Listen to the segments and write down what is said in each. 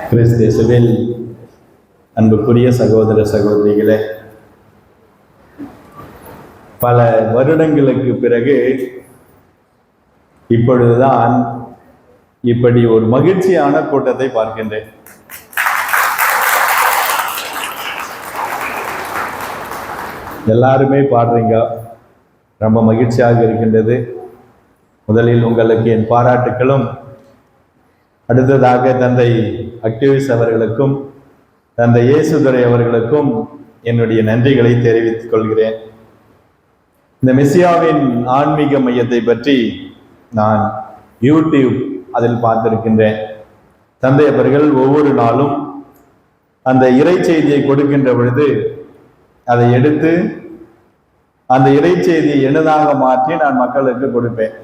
கிறிஸ்தேசுவில் அன்புக்குரிய சகோதர சகோதரிகளே, பல வருடங்களுக்கு பிறகு இப்பொழுதுதான் இப்படி ஒரு மகிழ்ச்சியான கூட்டத்தை பார்க்கின்றேன். எல்லாருமே பாடுறீங்க, ரொம்ப மகிழ்ச்சியாக இருக்கின்றது. முதலில் உங்களுக்கு என் பாராட்டுக்களும், அடுத்ததாக தந்தை அக்டிவிஸ் அவர்களுக்கும் தந்தை இயேசுதுரை அவர்களுக்கும் என்னுடைய நன்றிகளை தெரிவித்துக் கொள்கிறேன். இந்த மெசியாவின் ஆன்மீக மையத்தை பற்றி நான் யூடியூப் அதில் பார்த்திருக்கின்றேன். தந்தை அவர்கள் ஒவ்வொரு நாளும் அந்த இறை செய்தியை கொடுக்கின்ற பொழுது அதை எடுத்து அந்த இறை செய்தியை எனதாக மாற்றி நான் மக்களுக்கு கொடுப்பேன்.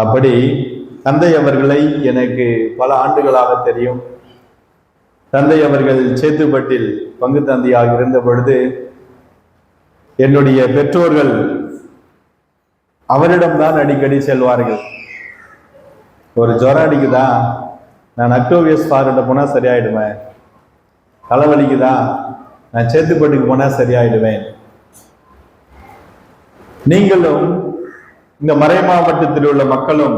அப்படி தந்தை அவர்களை எனக்கு பல ஆண்டுகளாக தெரியும். தந்தை அவர்கள் சேத்துப்பட்டில் பங்கு தந்தையாக இருந்த பொழுது என்னுடைய பெற்றோர்கள் அவரிடம்தான் அடிக்கடி செல்வார்கள். ஒரு ஜுரம் அடிக்குதா, நான் அக்டோவியஸ் ஃபார்கிட்ட போனா சரியாயிடுவேன். தலைவலிக்குதா, நான் சேத்துப்பட்டுக்கு போனா சரியாயிடுவேன். நீங்களும் இந்த மறை மாவட்டத்தில் உள்ள மக்களும்,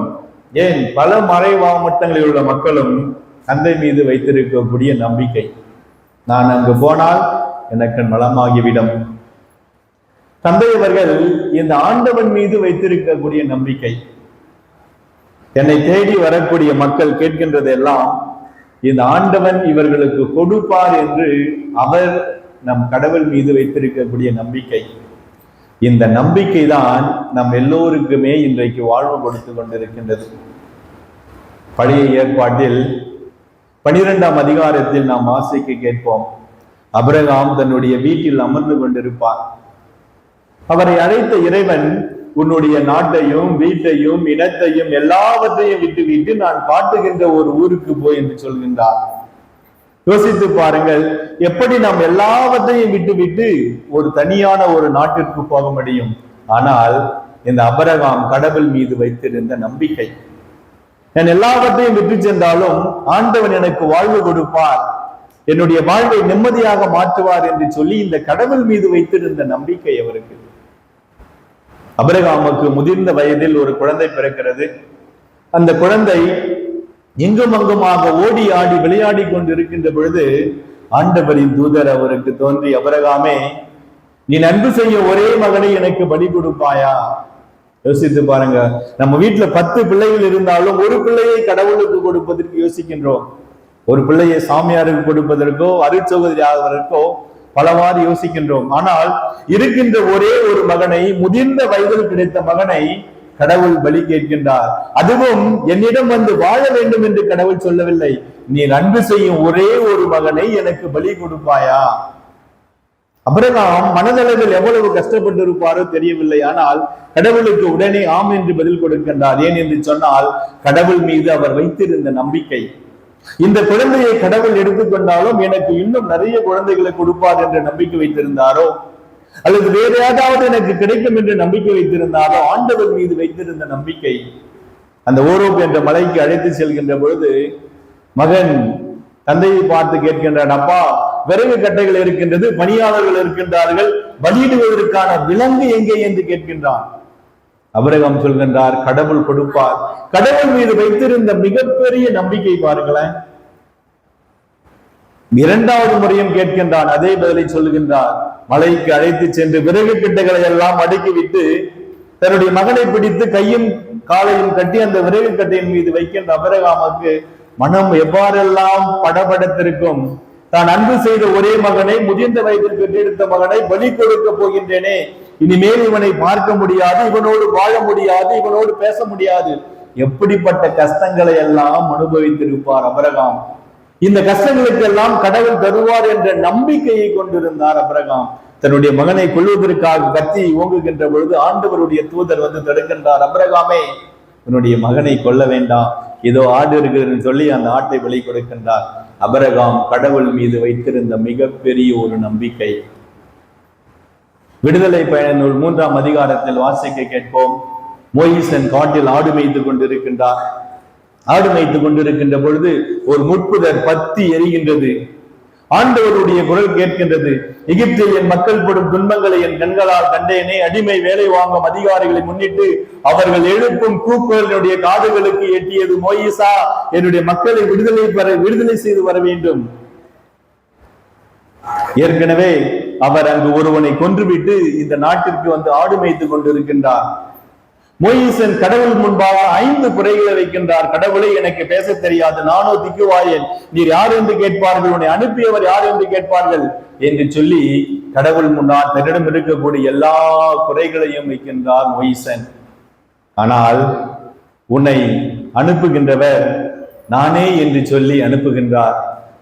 ஏன் பல மறை மாவட்டங்களில் உள்ள மக்களும் தந்தை மீது வைத்திருக்கக்கூடிய நம்பிக்கை, நான் அங்கு போனால் எனக்கு நலமாகிவிடும். தந்தை அவர்கள் இந்த ஆண்டவன் மீது வைத்திருக்கக்கூடிய நம்பிக்கை, என்னை தேடி வரக்கூடிய மக்கள் கேட்கின்றதெல்லாம் இந்த ஆண்டவன் இவர்களுக்கு கொடுப்பார் என்று அவர் நம் கடவுள் மீது வைத்திருக்கக்கூடிய நம்பிக்கை. இந்த நம்பிக்கை தான் நம் எல்லோருக்குமே இன்றைக்கு வாழ்வு கொடுத்து கொண்டிருக்கின்றது. பழைய ஏற்பாட்டில் 12ஆம் அதிகாரத்தில் நாம் வாசிக்க கேட்போம். ஆபிரகாம் தன்னுடைய வீட்டில் அமர்ந்து கொண்டிருப்பார். அவரை அழைத்த இறைவன், உன்னுடைய நாட்டையும் வீட்டையும் இனத்தையும் எல்லாவற்றையும் விட்டுவிட்டு நான் காட்டுகின்ற ஒரு ஊருக்கு போய் என்று சொல்கின்றார். யோசித்து பாருங்கள், எப்படி நாம் எல்லாவற்றையும் விட்டுவிட்டு ஒரு தனியான ஒரு நாட்டிற்கு போக முடியும்? ஆனால் இந்த ஆபிரகாம் கடவுள் மீது வைத்திருந்த நம்பிக்கை, நான் எல்லாவற்றையும் விட்டு சென்றாலும் ஆண்டவன் எனக்கு வாழ்வு கொடுப்பார், என்னுடைய வாழ்வை நிம்மதியாக மாற்றுவார் என்று சொல்லி இந்த கடவுள் மீது வைத்திருந்த நம்பிக்கை அவருக்கு. ஆபிரகாமுக்கு முதிர்ந்த வயதில் ஒரு குழந்தை பிறக்கிறது. அந்த குழந்தை இங்கும் அங்குமாக ஓடி ஆடி விளையாடி கொண்டு இருக்கின்ற பொழுது ஆண்டவரின் தூதர் அவருக்கு தோன்றி, ஆபிரகாமே, நீ அன்பு செய்ய ஒரே மகனை எனக்கு பலி கொடுப்பாயா? யோசித்து பாருங்க, நம்ம வீட்டுல 10 பிள்ளைகள் இருந்தாலும் ஒரு பிள்ளையை கடவுளுக்கு கொடுப்பதற்கு யோசிக்கின்றோம். ஒரு பிள்ளையை சாமியாருக்கு கொடுப்பதற்கோ அருட்சகோதரி ஆவதற்கோ பலவாறு யோசிக்கின்றோம். ஆனால் இருக்கின்ற ஒரே ஒரு மகனை, முதிர்ந்த வயதில் கிடைத்த மகனை கடவுள் பலி கேட்கின்றார். அதுவும் என்னிடம் வந்து வாழ வேண்டும் என்று கடவுள் சொல்லவில்லை, நீ அன்பு செய்யும் ஒரே ஒரு மகனை எனக்கு பலி கொடுப்பாயா? ஆபிரகாம் மனதளவில் எவ்வளவு கஷ்டப்பட்டு இருப்பாரோ தெரியவில்லை. ஆனால் கடவுளுக்கு உடனே ஆம் என்று பதில் கொடுக்கின்றார். ஏன் என்று சொன்னால் கடவுள் மீது அவர் வைத்திருந்த நம்பிக்கை. இந்த குழந்தையை கடவுள் எடுத்துக்கொண்டாலும் எனக்கு இன்னும் நிறைய குழந்தைகளை கொடுப்பார் என்ற நம்பிக்கை வைத்திருந்தாரோ, அல்லது வேற ஏதாவது எனக்கு கிடைக்கும் என்று நம்பிக்கை வைத்திருந்தாரோ, ஆண்டவர் மீது வைத்திருந்த நம்பிக்கை. அந்த ஓரோப் என்ற மலைக்கு அழைத்து செல்கின்ற பொழுது மகன் தந்தையை பார்த்து கேட்கின்றான், அப்பா, விறகு கட்டைகள் இருக்கின்றது, பணியாளர்கள் இருக்கின்றார்கள், பலியிடுவதற்கான விலங்கு எங்கே என்று கேட்கின்றான். ஆபிரகாம் சொல்கின்றார், கடவுள் கொடுப்பார். கடவுள் மீது வைத்திருந்த மிகப்பெரிய நம்பிக்கை பாருங்களேன். 2வது முறையும் கேட்கின்றான், அதே பதிலை சொல்லுகின்றார். மலைக்கு அழைத்து சென்று விறகு கட்டைகளை எல்லாம் அடுக்கிவிட்டு தன்னுடைய மகனை பிடித்து கையும் காலையும் கட்டி அந்த விறகு கட்டையின் மீது வைக்கின்ற ஆபிரகாமுக்கு மனம் எவ்வாறெல்லாம் படபடத்திருக்கும். தான் அன்பு செய்த ஒரே மகனை, முதிர்ந்த வயதில் பெற்றெடுத்த மகனை பலி கொடுக்க போகின்றேனே, இனிமேல் இவனை பார்க்க முடியாது, இவனோடு வாழ முடியாது, இவனோடு பேச முடியாது. எப்படிப்பட்ட கஷ்டங்களை எல்லாம் அனுபவித்திருப்பார் ஆபிரகாம். இந்த கஷ்டங்களுக்கு எல்லாம் கடவுள் தருவார் என்ற நம்பிக்கையை கொண்டிருந்தார் ஆபிரகாம். தன்னுடைய மகனை கொல்வதற்காக கத்தி ஓங்குகின்ற பொழுது ஆண்டவருடைய தூதர் வந்து தடுக்கின்றார். ஆபிரகாமே, உன்னுடைய மகனை கொல்ல வேண்டாம், இதோ ஆடு இருக்குன்னு சொல்லி அந்த ஆட்டை பலி கொடுக்கின்றார். ஆபிரகாம் கடவுள் மீது வைத்திருந்த மிகப்பெரிய ஒரு நம்பிக்கை. விடுதலை பயண நூல் 3ஆம் அதிகாரத்தில் வாசிக்க கேட்போம். மோயிசன் காட்டில் ஆடு மேய்த்து கொண்டிருக்கின்றார். ஆடு மேய்த்துக் கொண்டிருக்கின்ற பொழுது ஒரு முட்புதர் பத்தி எரிகின்றது. ஆண்டவருடைய குரல் கேட்கின்றது, எகிப்தில் என் மக்கள் படும் துன்பங்களை என் கண்களால் கண்டேனே. அடிமை வேலை வாங்கும் அதிகாரிகளை முன்னிட்டு அவர்கள் எழுப்பும் கூக்குரலினுடைய காதுகளுக்கு எட்டியது. மோயிசா, என்னுடைய மக்களை விடுதலை செய்து வர வேண்டும். ஏற்கனவே அவர் அங்கு ஒருவனை கொன்றுவிட்டு இந்த நாட்டிற்கு வந்து ஆடு மேய்த்துக் கொண்டிருக்கின்றார். மோயிசன் கடவுள் முன்பாக 5 குறைகளை வைக்கின்றார். கடவுளை, எனக்கு பேச தெரியாது, நானோ திக்குவாயன், நீர் யார் என்று கேட்பார்கள், உன்னை அனுப்பியவர் யார் என்று கேட்பார்கள் என்று சொல்லி கடவுள் முன்னால் தன்னிடம் இருக்கக்கூடிய எல்லா குறைகளையும் வைக்கின்றார் மோயிசன். ஆனால் உன்னை அனுப்புகின்றவர் நானே என்று சொல்லி அனுப்புகின்றார்.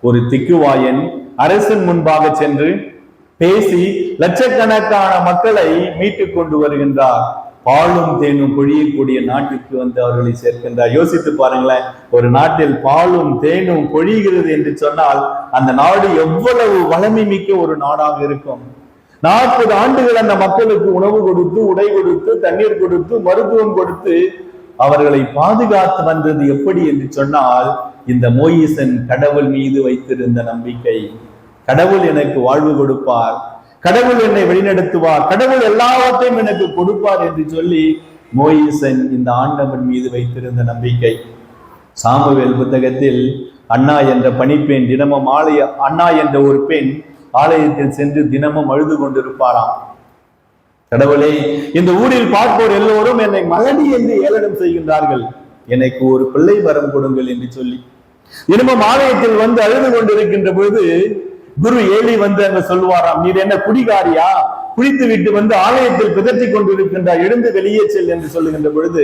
ஒரு திக்குவாயன் அரசன் முன்பாக சென்று பேசி லட்சக்கணக்கான மக்களை மீட்டுக் கொண்டு வருகின்றார். பாலும் தேனும் பொழியக்கூடிய நாட்டுக்கு வந்து அவர்களை சேர்க்கின்றார். யோசித்து பாருங்களேன், ஒரு நாட்டில் பாலும் தேனும் பொழிகிறது என்று சொன்னால் அந்த நாடு எவ்வளவு வளமை மிக்க ஒரு நாடாக இருக்கும். 40 ஆண்டுகள் அந்த மக்களுக்கு உணவு கொடுத்து, உடை கொடுத்து, தண்ணீர் கொடுத்து, மருத்துவம் கொடுத்து அவர்களை பாதுகாத்து வந்தது எப்படி என்று சொன்னால், இந்த மோயிசன் கடவுள் மீது வைத்திருந்த நம்பிக்கை. கடவுள் எனக்கு வாழ்வு கொடுப்பார், கடவுள் என்னை வழிநடத்துவார், கடவுள் எல்லாவற்றையும் எனக்கு கொடுப்பார் என்று சொல்லி மோயிசன் இந்த ஆண்டவன் மீது வைத்திருந்த நம்பிக்கை. சாமுவேல் புத்தகத்தில் அண்ணா என்ற பணிப்பெண் தினமும் அண்ணா என்ற ஒரு பெண் ஆலயத்தில் சென்று தினமும் அழுது கொண்டிருப்பாராம். கடவுளே, இந்த ஊரில் பார்ப்போர் எல்லோரும் என்னை மகனி என்று ஏளனம் செய்கின்றார்கள், எனக்கு ஒரு பிள்ளை வரம் கொடுங்கள் என்று சொல்லி தினமும் ஆலயத்தில் வந்து அழுது கொண்டிருக்கின்ற பொழுது குரு ஏலி வந்து அங்க சொல்லுவாராம், நீர் என்ன குடிகாரியா, குடித்து விட்டு வந்து ஆலயத்தில் பிதற்றி கொண்டிருக்கின்றார், எழுந்து வெளியே செல் என்று சொல்லுகின்ற பொழுது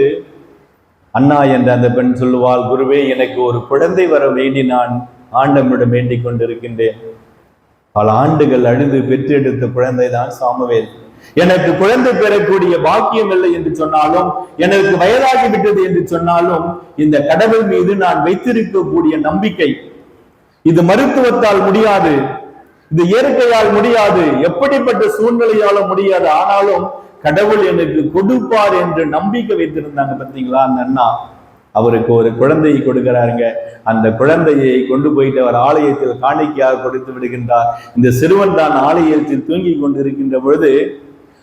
அண்ணா என்ற அந்த பெண் சொல்லுவாள், குருவே, எனக்கு ஒரு குழந்தை வர வேண்டி நான் ஆண்டவனிடம் வேண்டிக் கொண்டிருக்கின்றேன். பல ஆண்டுகள் அழுது பெற்றெடுத்த குழந்தை தான் சாமுவேல். எனக்கு குழந்தை பெறக்கூடிய பாக்கியம் இல்லை என்று சொன்னாலும், எனக்கு வயதாகிவிட்டது என்று சொன்னாலும், இந்த கடவுள் மீது நான் வைத்திருக்கக்கூடிய நம்பிக்கை, இது மருத்துவத்தால் முடியாது, இது இயற்கையால் முடியாது, எப்படிப்பட்ட சூழ்நிலையாலும் முடியாது, ஆனாலும் கடவுள் எனக்கு கொடுப்பார் என்று நம்பிக்கை வைத்திருந்தாங்க. பார்த்தீங்களா அந்த அண்ணா? அவருக்கு ஒரு குழந்தையை கொடுக்கிறாருங்க. அந்த குழந்தையை கொண்டு போயிட்டு அவர் ஆலயத்தில் காணிக்கையாக கொடுத்து விடுகின்றார். இந்த சிறுவன் தான் ஆலயத்தில் தூங்கி கொண்டிருக்கின்ற பொழுது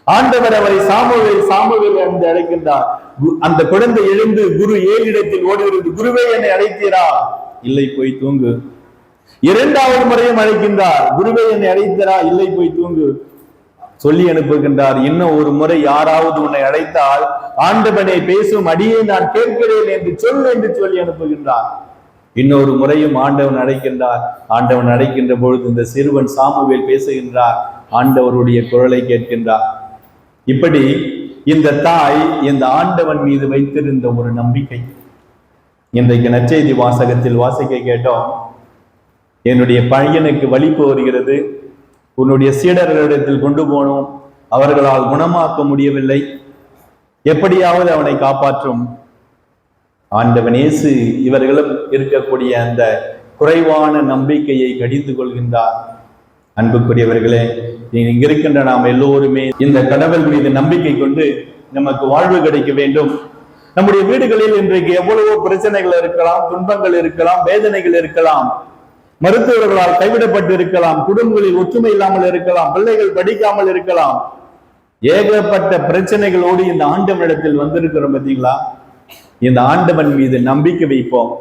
ஆண்டவர் அவரை சாமுவேல் என்று அழைக்கின்றார். அந்த குழந்தை எழுந்து குரு ஏலிடத்தில் ஓடி வருகிறது. குருவே, என்னை அழைத்தீரா? இல்லை, போய் தூங்கு. 2வது முறையும் அழைக்கின்றார். குருவே, என்னை அழைத்தீரா? இல்லை, போய் தூங்கு சொல்லி அனுப்புகின்றார். இன்னும் ஒரு முறை யாராவது உன்னை அழைத்தால் ஆண்டவனை பேசும் அடியே நான் கேட்கிறேன் என்று சொல்லி அனுப்புகின்றார். இன்னொரு முறையும் ஆண்டவன் அழைக்கின்றார். ஆண்டவன் அழைக்கின்ற பொழுது இந்த சிறுவன் சாமுவேல் பேசுகின்றார். ஆண்டவருடைய குரலை கேட்கின்றார். இப்படி இந்த தாய் இந்த ஆண்டவன் மீது வைத்திருந்த ஒரு நம்பிக்கை. இன்றைக்கு நற்செய்தி வாசகத்தில் வாசிக்க கேட்டோம், என்னுடைய பையனுக்கு வலிப்பு வருகிறது, உன்னுடைய சீடர்களிடத்தில் கொண்டு போனோம், அவர்களால் குணமாக்க முடியவில்லை, எப்படியாவது அவனை காப்பாற்றும். ஆண்டவன் இயேசு இவர்களும் இருக்கக்கூடிய அந்த குறைவான நம்பிக்கையை கடிந்து கொள்கின்றார். அன்புக்குரியவர்களே, இங்க இருக்கின்ற நாம் எல்லோருமே இந்த கடவுள் மீது நம்பிக்கை கொண்டு நமக்கு வாழ்வு கிடைக்க வேண்டும். நம்முடைய வீடுகளில் இன்றைக்கு எவ்வளவோ பிரச்சனைகள் இருக்கலாம், துன்பங்கள் இருக்கலாம், வேதனைகள் இருக்கலாம், மருத்துவர்களால் கைவிடப்பட்டு இருக்கலாம், குடும்பங்களில் ஒற்றுமை இல்லாமல் இருக்கலாம், பிள்ளைகள் படிக்காமல் இருக்கலாம், ஏகப்பட்ட பிரச்சனைகளோடு இந்த ஆண்டவனிடத்தில் வந்திருக்கிறோம். பார்த்தீங்களா? இந்த ஆண்டவன் மீது நம்பிக்கை வைப்போம்.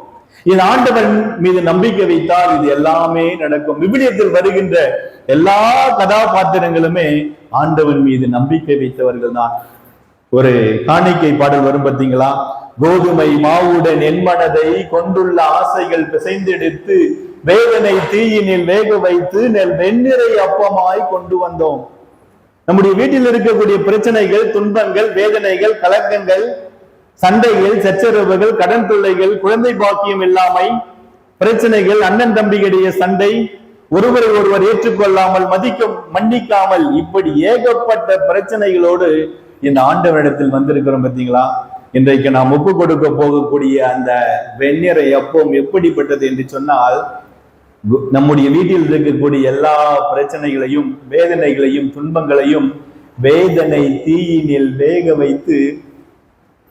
இந்த ஆண்டவன் மீது நம்பிக்கை வைத்தால் இது எல்லாமே நடக்கும். விவிலியத்தில் வருகின்ற எல்லா கதாபாத்திரங்களுமே ஆண்டவன் மீது நம்பிக்கை வைத்தவர்கள் தான். ஒரு காணிக்கை பாடல் வரும் பார்த்தீங்களா? கோதுமை மாவுடன் என் மனதை கொண்டுள்ள ஆசைகள் பிசைந்தெடுத்து வேதனை தீயினில் வேக வைத்து நெல் வெண்ணிறை அப்பமாய் கொண்டு வந்தோம். நம்முடைய வீட்டில் இருக்கக்கூடிய பிரச்சனைகள், துன்பங்கள், வேதனைகள், கலக்கங்கள், சண்டைகள், சச்சரவுகள், கடன் தொல்லைகள், குழந்தை பாக்கியம் இல்லாமை பிரச்சனைகள், அண்ணன் தம்பிகளுடைய சண்டை, ஒருவரை ஒருவர் ஏற்றுக்கொள்ளாமல், மன்னிக்காமல், இப்படி ஏகப்பட்ட பிரச்சனைகளோடு இந்த ஆண்டவனிடத்தில் வந்திருக்கிறோம். பார்த்தீங்களா? இன்றைக்கு நாம் ஒப்பு கொடுக்க போகக்கூடிய அந்த வெண்ணிறை அப்பம் எப்படிப்பட்டது என்று சொன்னால், நம்முடைய வீட்டில் இருக்கக்கூடிய எல்லா பிரச்சனைகளையும், வேதனைகளையும், துன்பங்களையும் வேதனை தீயினில் வேக வைத்து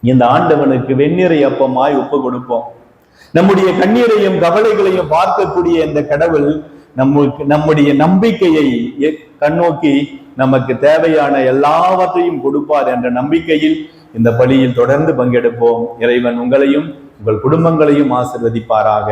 இந்த ஆண்டவனுக்கு வெண்ணிறை அப்பமாய் ஒப்பு கொடுப்போம். நம்முடைய கண்ணீரையும் கவலைகளையும் பார்க்கக்கூடிய இந்த கடவுள் நம்முடைய நம்பிக்கையை கண்ணோக்கி நமக்கு தேவையான எல்லாவற்றையும் கொடுப்பார் என்ற நம்பிக்கையில் இந்த பலியில் தொடர்ந்து பங்கெடுப்போம். இறைவன் உங்களையும் உங்கள் குடும்பங்களையும் ஆசீர்வதிப்பாராக.